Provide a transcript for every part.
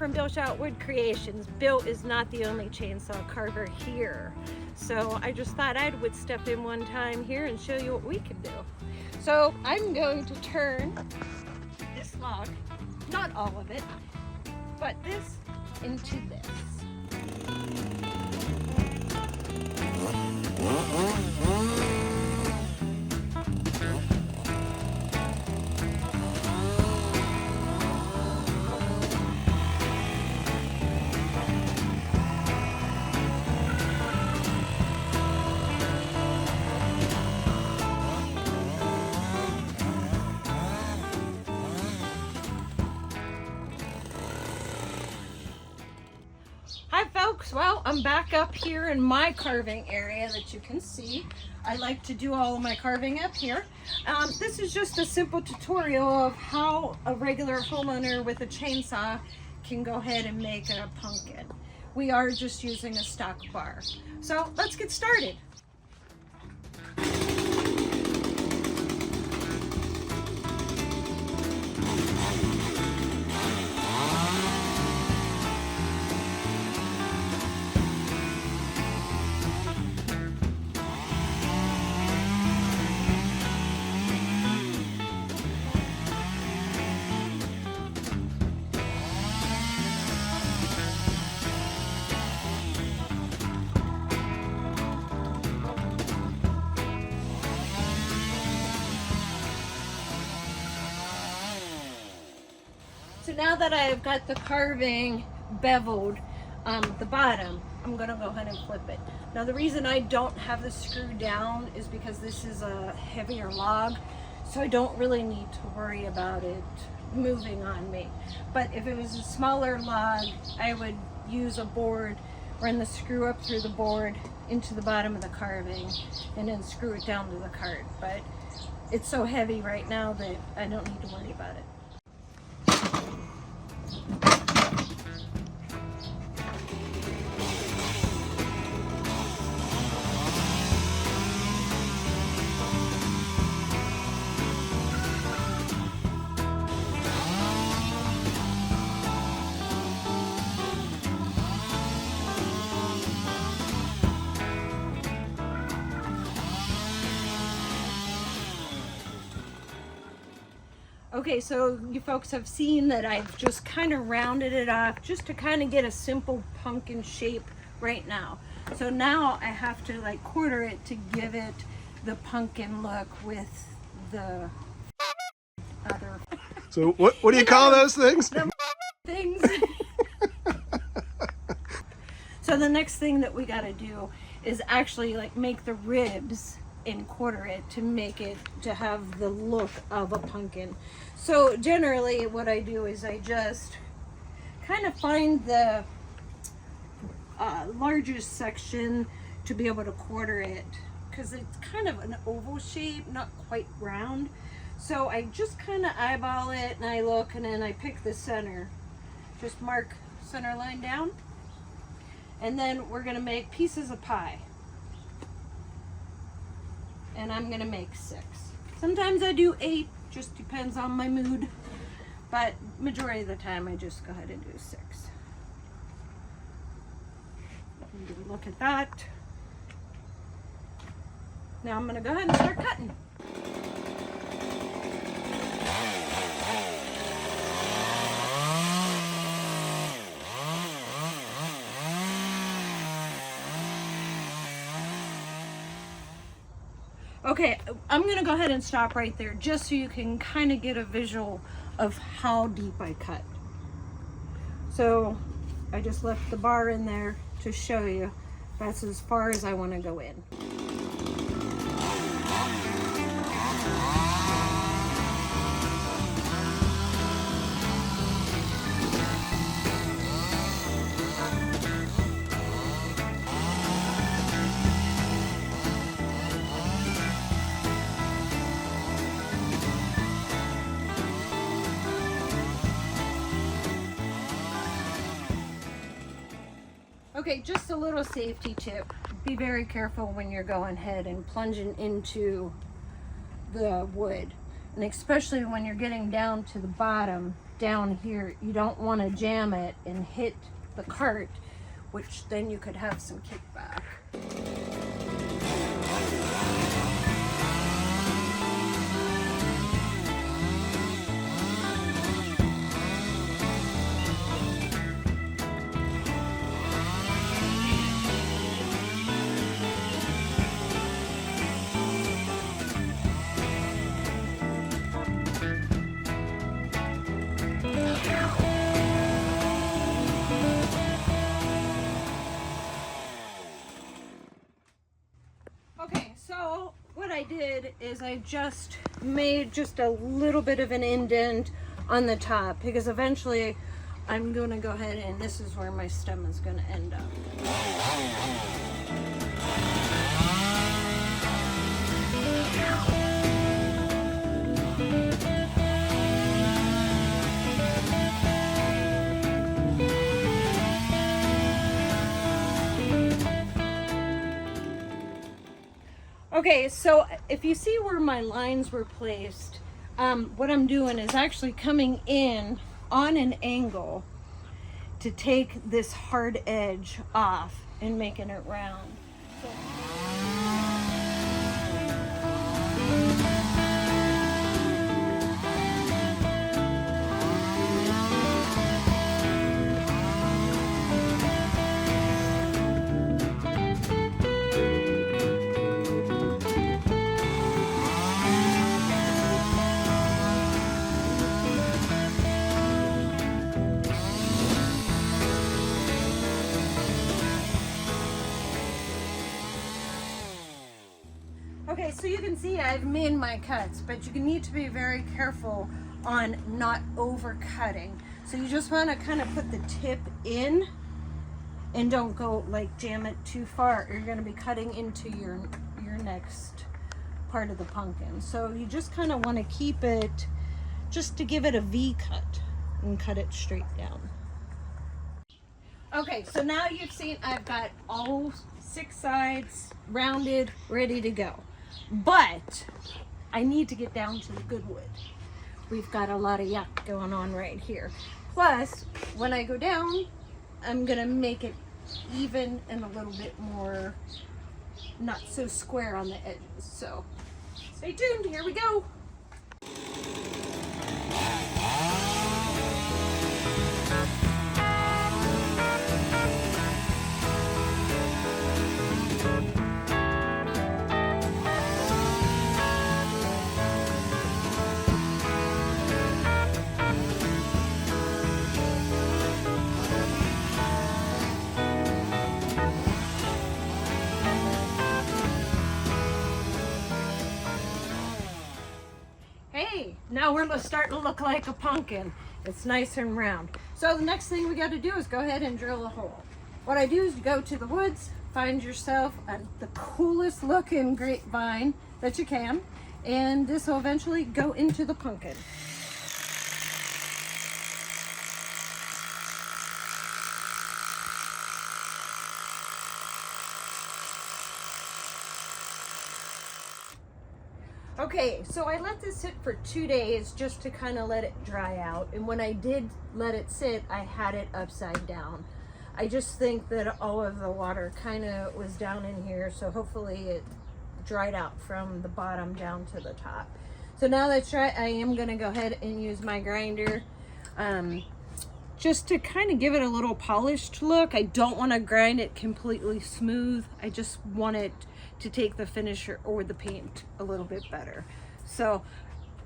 from Bill Schaudt Wood Creations. Bill is not the only chainsaw carver here. So I just thought I would step in one time here and show you what we can do. So I'm going to turn this log, not all of it, but this into this. Hi folks, well I'm back up here in my carving area that you can see. I like to do all of my carving up here. This is just a simple tutorial of how a regular homeowner with a chainsaw can go ahead and make a pumpkin. We are just using a stock bar. So let's get started. So now that I've got the carving beveled the bottom, I'm gonna go ahead and flip it. Now the reason I don't have this screwed down is because this is a heavier log, so I don't really need to worry about it moving on me. But if it was a smaller log, I would use a board, run the screw up through the board into the bottom of the carving, and then screw it down to the cart. But it's so heavy right now that I don't need to worry about it. Okay, so you folks have seen that I've just kind of rounded it off just to kind of get a simple pumpkin shape right now. So now I have to like quarter it to give it the pumpkin look with the other. So what do you call those things? The things. So the next thing that we got to do is actually like make the ribs and quarter it to make it to have the look of a pumpkin. So generally what I do is I just kind of find the largest section to be able to quarter it, because it's kind of an oval shape, not quite round. So I just kind of eyeball it and I look, and then I pick the center, just mark center line down, and then we're going to make pieces of pie. And I'm gonna make 6. Sometimes I do 8, just depends on my mood, but majority of the time I just go ahead and do 6. Look at that. Now I'm gonna go ahead and start cutting. Okay, I'm gonna go ahead and stop right there just so you can kind of get a visual of how deep I cut. So I just left the bar in there to show you that's as far as I want to go in. Okay, just a little safety tip. Be very careful when you're going ahead and plunging into the wood. And especially when you're getting down to the bottom, down here. You don't want to jam it and hit the cart, which then you could have some kickback. Okay, so what I did is I just made just a little bit of an indent on the top, because eventually I'm going to go ahead and this is where my stem is going to end up. Okay, so if you see where my lines were placed, what I'm doing is actually coming in on an angle to take this hard edge off and making it round. Okay, so you can see I've made my cuts, but you need to be very careful on not over cutting. So you just want to kind of put the tip in and don't go like jam it too far, or you're going to be cutting into your next part of the pumpkin. So you just kind of want to keep it just to give it a V cut and cut it straight down. Okay, so now you've seen I've got all 6 sides rounded, ready to go. But I need to get down to the good wood. We've got a lot of yuck going on right here. Plus, when I go down, I'm gonna make it even and a little bit more not so square on the edges. So stay tuned, here we go. Now we're starting to look like a pumpkin. It's nice and round. So the next thing we got to do is go ahead and drill a hole. What I do is go to the woods, find yourself the coolest looking grapevine that you can, and this will eventually go into the pumpkin. Okay, so I let this sit for 2 days just to kind of let it dry out. And when I did let it sit, I had it upside down. I just think that all of the water kind of was down in here, so hopefully it dried out from the bottom down to the top. So now that's dry, I am going to go ahead and use my grinder just to kind of give it a little polished look. I don't want to grind it completely smooth. I just want it to take the finisher or the paint a little bit better. So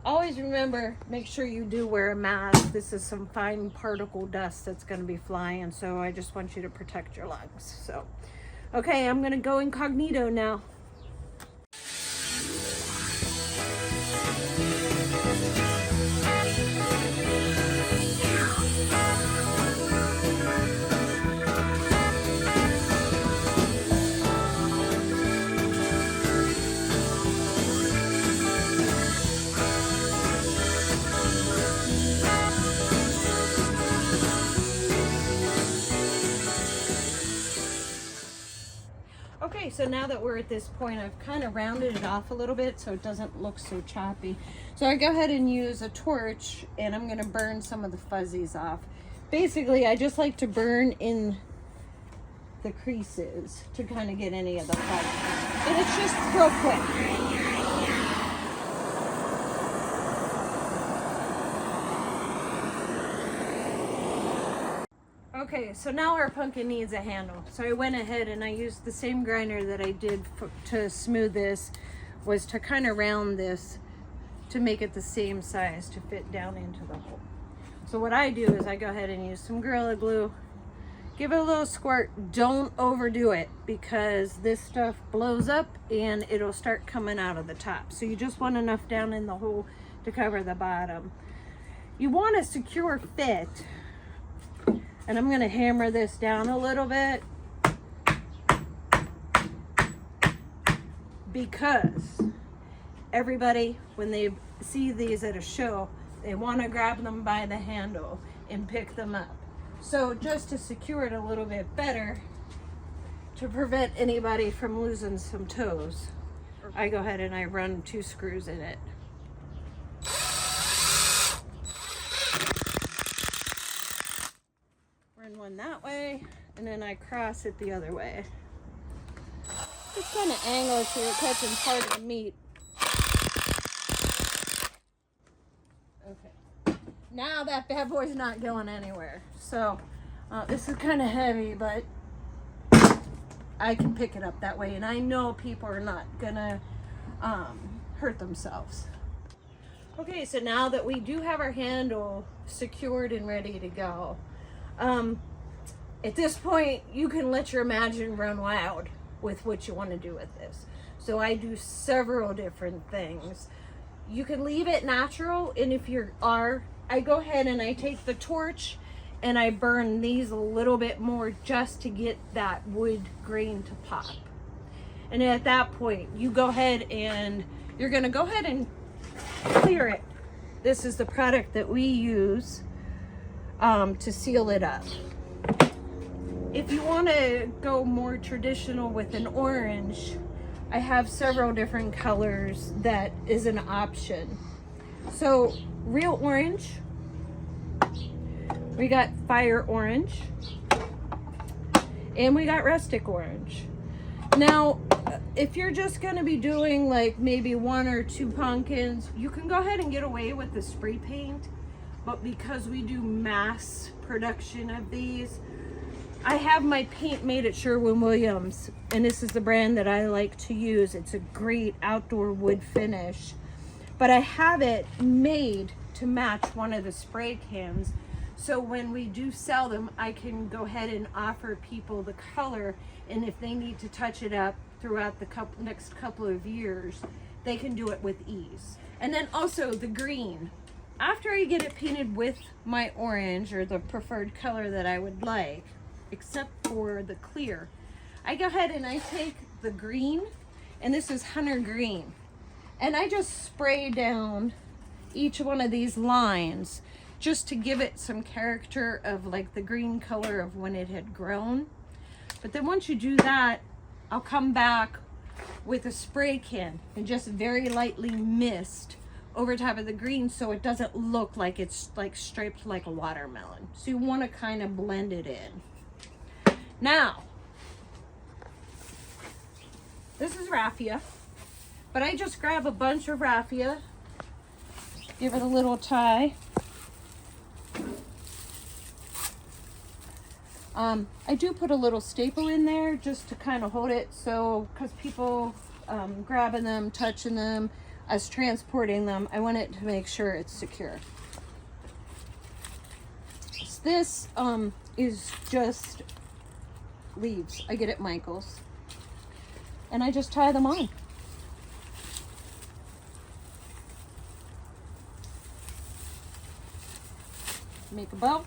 always remember, make sure you do wear a mask. This is some fine particle dust that's going to be flying, so I just want you to protect your lungs. So okay, I'm going to go incognito now. Okay, so now that we're at this point, I've kind of rounded it off a little bit so it doesn't look so choppy. So I go ahead and use a torch, and I'm going to burn some of the fuzzies off. Basically, I just like to burn in the creases to kind of get any of the fuzz. And it's just real quick. Okay, so now our pumpkin needs a handle. So I went ahead and I used the same grinder that I did to smooth this, was to kind of round this to make it the same size to fit down into the hole. So what I do is I go ahead and use some Gorilla Glue, give it a little squirt. Don't overdo it because this stuff blows up and it'll start coming out of the top. So you just want enough down in the hole to cover the bottom. You want a secure fit. And I'm going to hammer this down a little bit because everybody, when they see these at a show, they want to grab them by the handle and pick them up. So just to secure it a little bit better, to prevent anybody from losing some toes, I go ahead and I run 2 screws in it. One that way, and then I cross it the other way. Just kind of angle it so you're catching part of the meat. Okay, now that bad boy's not going anywhere. So this is kind of heavy, but I can pick it up that way, and I know people are not gonna hurt themselves. Okay, so now that we do have our handle secured and ready to go, at this point, you can let your imagination run wild with what you want to do with this. So I do several different things. You can leave it natural, and if I go ahead and I take the torch and I burn these a little bit more just to get that wood grain to pop. And at that point, you go ahead and you're going to go ahead and clear it. This is the product that we use to seal it up. If you want to go more traditional with an orange, I have several different colors that is an option. So real orange, we got fire orange, and we got rustic orange. Now, if you're just going to be doing like maybe 1 or 2 pumpkins, you can go ahead and get away with the spray paint. But because we do mass production of these, I have my paint made at Sherwin-Williams, and this is the brand that I like to use. It's a great outdoor wood finish, but I have it made to match one of the spray cans. So when we do sell them, I can go ahead and offer people the color, and if they need to touch it up throughout the next couple of years, they can do it with ease. And then also the green. After I get it painted with my orange, or the preferred color that I would like, except for the clear, I go ahead and I take the green, and this is hunter green, and I just spray down each one of these lines just to give it some character of like the green color of when it had grown. But then once you do that, I'll come back with a spray can and just very lightly mist over top of the green so it doesn't look like it's like striped like a watermelon. So you want to kind of blend it in. Now, this is raffia, but I just grab a bunch of raffia, give it a little tie. I do put a little staple in there just to kind of hold it, so because people grabbing them, touching them, us transporting them, I want it to make sure it's secure. This is just leaves I get at Michael's, and I just tie them on. Make a bow.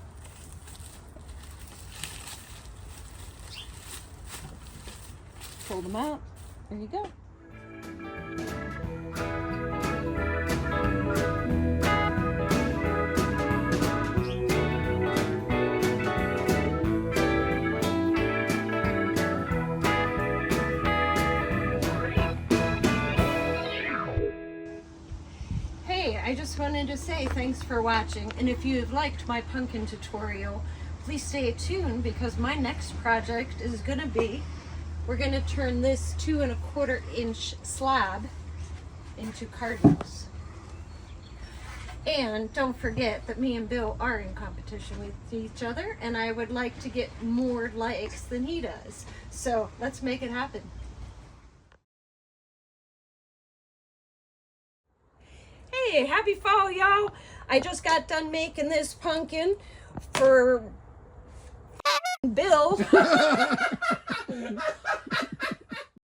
Pull them out. There you go. Anyway, I just wanted to say thanks for watching, and if you have liked my pumpkin tutorial, please stay tuned because my next project is gonna be, we're gonna turn this 2 1/4 inch slab into carvers. And don't forget that me and Bill are in competition with each other, and I would like to get more likes than he does. So let's make it happen. Hey, happy fall, y'all. I just got done making this pumpkin for Bill.